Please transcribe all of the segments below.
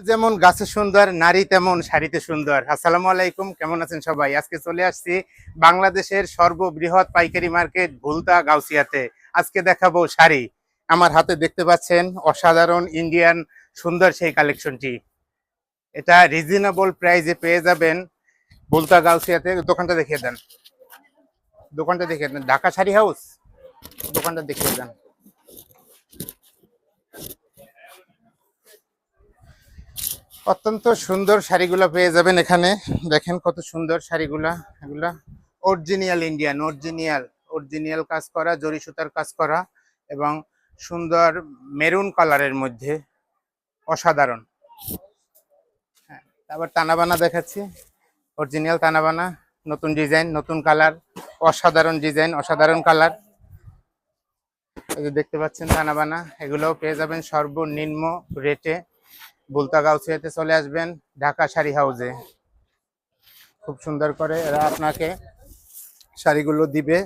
যেমন গাছে সুন্দর, নারী তেমন শাড়িতে সুন্দর। আসসালামু আলাইকুম, কেমন আছেন সবাই? আজকে চলে আসছি বাংলাদেশের সর্ববৃহৎ পাইকারি মার্কেট ভুলতা গাউসিয়াতে। আজকে দেখাবো শাড়ি। আমার হাতে দেখতে পাচ্ছেন অসাধারণ ইন্ডিয়ান সুন্দর সেই কালেকশনটি। এটা রিজনেবল প্রাইসে পেয়ে যাবেন ভুলতা গাউসিয়াতে। দোকানটা দেখিয়ে দেন, দোকানটা দেখিয়ে দেন। ঢাকা শাড়ি হাউস, দোকানটা দেখিয়ে দেন। অত্যন্ত সুন্দর শাড়িগুলো পেয়ে যাবেন এখানে। দেখেন কত সুন্দর শাড়িগুলা। এগুলা অরিজিনাল ইন্ডিয়ান, অরিজিনাল কাজ করা, জরি সুতার কাজ করা এবং সুন্দর মেরুন কালারের মধ্যে অসাধারণ। হ্যাঁ, তারপর তানাবানা দেখাচ্ছি, অরিজিনাল তানাবানা, নতুন ডিজাইন, নতুন কালার, অসাধারণ ডিজাইন, অসাধারণ কালার। এই যে দেখতে পাচ্ছেন তানাবানা, এগুলোও পেয়ে যাবেন সর্বনিম্ন রেটে। ভুলতা গাউসিয়াতে চলে আসবেন, ঢাকা শাড়ি হাউসে। খুব সুন্দর করে এরা আপনাকে শাড়িগুলো দিবে।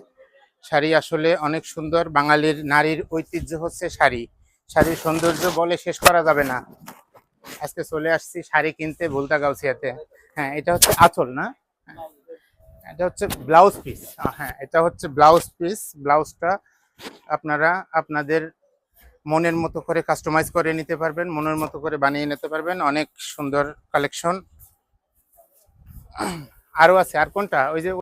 শাড়ি আসলে অনেক সুন্দর। বাঙালির নারীর ঐতিহ্য হচ্ছে শাড়ি। শাড়ির সৌন্দর্য বলে শেষ করা যাবে না। আজকে চলে আসছি শাড়ি কিনতে ভুলতা গাউসিয়াতে। হ্যাঁ, এটা হচ্ছে আঁচল না, এটা হচ্ছে ব্লাউজ পিস। হ্যাঁ, এটা হচ্ছে ব্লাউজ পিস। ব্লাউজটা আপনারা আপনাদের মনের মতো করে কাস্টমাইজ করে নিতে পারবেন, মনের মতো করে বানিয়ে নিতে পারবেন। অনেক সুন্দর কালেকশন আরো আছে। আর কোনটা? ওই যে